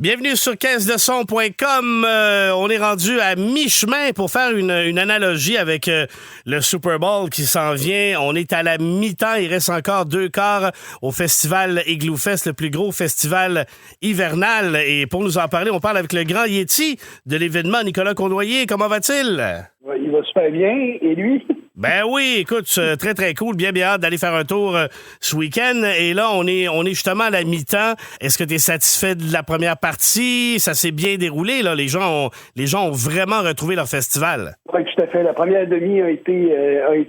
Bienvenue sur caisse-de-son.com. On est rendu à mi-chemin pour faire une analogie avec le Super Bowl qui s'en vient. On est à la mi-temps. Il reste encore 2 quarts au festival Igloo Fest, le plus gros festival hivernal. Et pour nous en parler, on parle avec le grand Yeti de l'événement, Nicolas Cournoyer. Comment va-t-il? Il va super bien. Et lui? Ben oui, écoute, très, très cool. Bien hâte d'aller faire un tour ce week-end. Et là, on est justement à la mi-temps. Est-ce que tu es satisfait de la première partie? Ça s'est bien déroulé, là. Les gens ont vraiment retrouvé leur festival. Oui, tout à fait. La première demi a été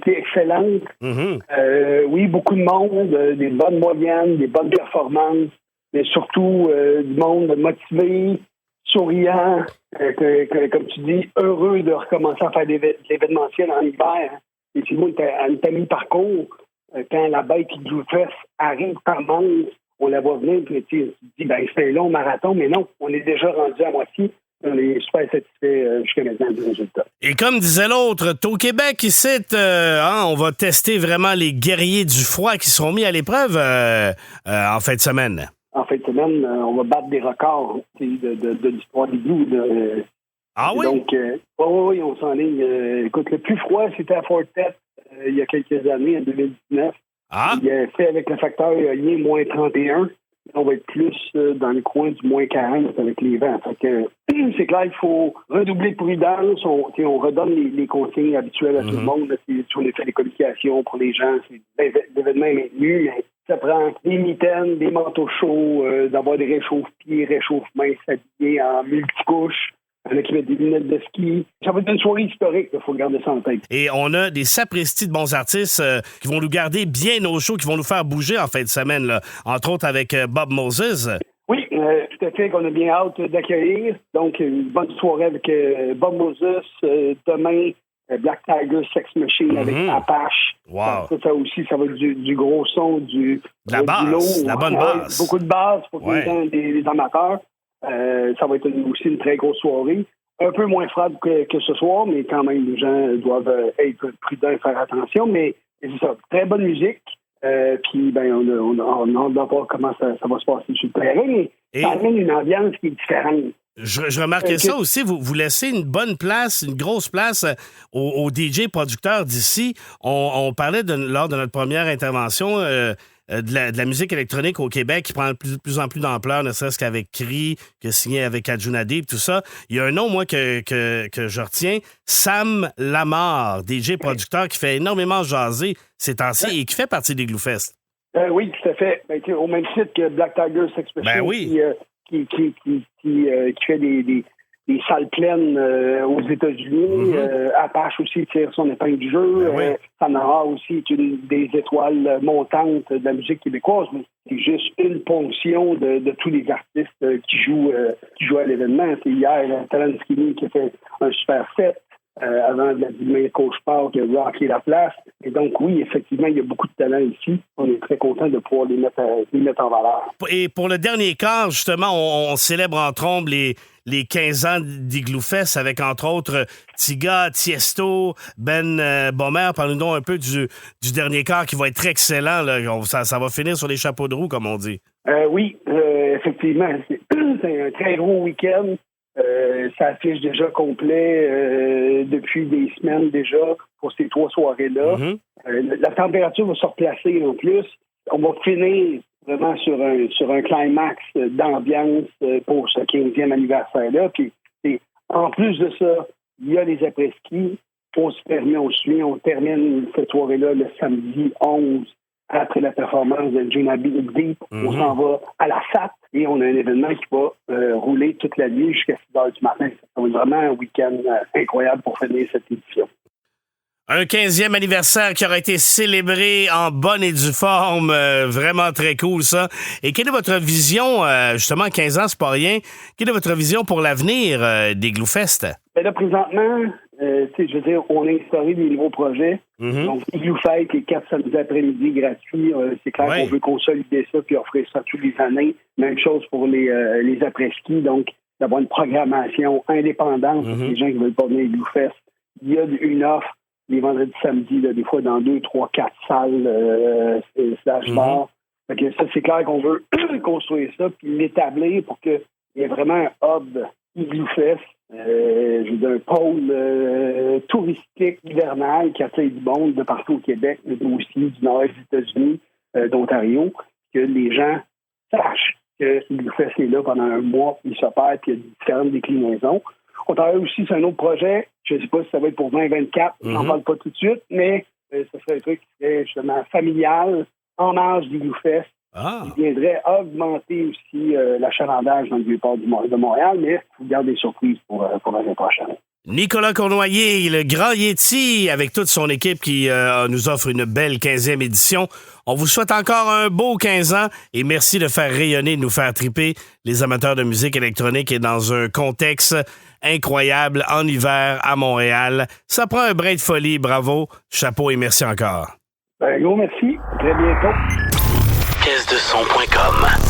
excellente. Mm-hmm. Oui, beaucoup de monde, des bonnes moyennes, des bonnes performances, mais surtout du monde motivé, souriant, comme tu dis, heureux de recommencer à faire de l'événementiel en hiver. Et puis moi, à une mi-parcours, quand la bête Igloo Fest arrive par manche, on la voit venir, puis tu dis, c'est un long marathon, mais non, on est déjà rendu à moitié. On est super satisfait jusqu'à maintenant du résultat. Et comme disait l'autre, au Québec, ici, on va tester vraiment les guerriers du froid qui seront mis à l'épreuve en fin de semaine. En fin de semaine, on va battre des records de l'histoire des Blues. Ah oui? Donc, oui, on s'enligne. Écoute, le plus froid, c'était à Fortet il y a quelques années, en 2019. Ah? Il a fait avec le facteur éolien moins 31. On va être plus dans le coin du moins 40 avec les vents. Fait que, c'est clair, il faut redoubler de prudence. On redonne les consignes habituelles à tout le monde. Là, sur les faits de communication pour les gens. L'événement est maintenu, mais ça prend des mitaines, des manteaux chauds, d'avoir des réchauffe-pieds, réchauffe-mains, s'habiller en multicouches. Il y en a qui mettent des lunettes de ski. Ça va être une soirée historique, il faut garder ça en tête. Et on a des sapristis de bons artistes qui vont nous garder bien au chaud, qui vont nous faire bouger en fin de semaine, là. Entre autres avec Bob Moses. Oui, tout à fait, qu'on a bien hâte d'accueillir. Donc, une bonne soirée avec Bob Moses. Demain, Black Tiger Sex Machine avec Apache. Wow. Ça aussi, ça va être du gros son, de la basse, la bonne basse. Beaucoup de basse pour des amateurs. Ça va être aussi une très grosse soirée. Un peu moins froide que ce soir, mais quand même, les gens doivent être prudents et faire attention. Mais c'est ça, très bonne musique. Puis, on a hâte de voir comment ça va se passer sur le terrain. Mais ça amène une ambiance qui est différente. Je remarquais ça aussi. Vous laissez une bonne place, une grosse place aux DJ producteurs d'ici. On parlait lors de notre première intervention de la musique électronique au Québec qui prend de plus en plus d'ampleur, ne serait-ce qu'avec Cree, que signé avec Adjunadib, tout ça. Il y a un nom, moi, que je retiens, Sam Lamar, DJ producteur qui fait énormément jaser ces temps-ci et qui fait partie d'Igloo Fest. Oui, tout à fait. Au même titre que Black Tiger Sex Machine, qui fait des salles pleines aux États-Unis. Apache aussi tire son épingle du jeu. Sanara aussi est une des étoiles montantes de la musique québécoise, mais c'est juste une ponction de tous les artistes qui jouent à l'événement. C'est hier Talent Skinny qui a fait un super set. Avant Vladimir Cauchepart qui a rocké la place. Et donc, oui, effectivement, il y a beaucoup de talent ici. On est très content de pouvoir les mettre en valeur. Et pour le dernier quart, justement, on célèbre en trombe les 15 ans d'Igloo Fest avec, entre autres, Tiga, Tiesto, Ben Bommer. Parlez-nous un peu du dernier quart qui va être très excellent. Là. Ça va finir sur les chapeaux de roue, comme on dit. Oui, effectivement. C'est un très gros week-end. Ça affiche déjà complet depuis des semaines déjà pour ces 3 soirées-là. La température va se replacer en plus. On va finir vraiment sur un climax d'ambiance pour ce 15e anniversaire-là. Puis, en plus de ça, il y a les après-ski. On termine cette soirée-là le samedi 11 après la performance de Adjunadib. On s'en va à la SAT et on a un événement qui va rouler toute la nuit jusqu'à 6 heures du matin. Ça va être vraiment un week-end incroyable pour finir cette édition. Un 15e anniversaire qui aura été célébré en bonne et due forme. Vraiment très cool, ça. Et quelle est votre vision, justement, 15 ans, c'est pas rien, quelle est votre vision pour l'avenir d'Igloo Fest? Là, présentement, je veux dire, on a instauré des nouveaux projets. Donc, Igloo Fest, les 4 samedis après-midi gratuits. C'est clair qu'on veut consolider ça puis offrir ça tous les années. Même chose pour les après-ski. Donc, d'avoir une programmation indépendante pour les gens qui veulent pas venir à Igloo Fest. Il y a une offre les vendredis, samedis, là, des fois dans 2, 3, 4 salles slash bar. Ça, c'est clair qu'on veut construire ça puis l'établir pour que il y a vraiment un hub Igloo Fest, un pôle touristique hivernal qui accueille du monde de partout au Québec, mais aussi du nord des États-Unis, d'Ontario, que les gens sachent que Igloo Fest est là pendant un mois, puis il s'opère, puis il y a différentes déclinaisons. On travaille aussi sur un autre projet, je ne sais pas si ça va être pour 2024, je n'en parle pas tout de suite, mais ce serait un truc qui serait justement familial, en marge d'Igloo Fest, qui viendrait augmenter aussi l'achalandage dans le Vieux-Port de Montréal, mais je vous garde des surprises pour l'année prochaine. Nicolas Cournoyer, le Grand Yéti, avec toute son équipe qui nous offre une belle 15e édition. On vous souhaite encore un beau 15 ans et merci de faire rayonner, de nous faire triper les amateurs de musique électronique et dans un contexte incroyable en hiver à Montréal. Ça prend un brin de folie, bravo, chapeau et merci encore. Gros merci, à très bientôt. Caisse de son.com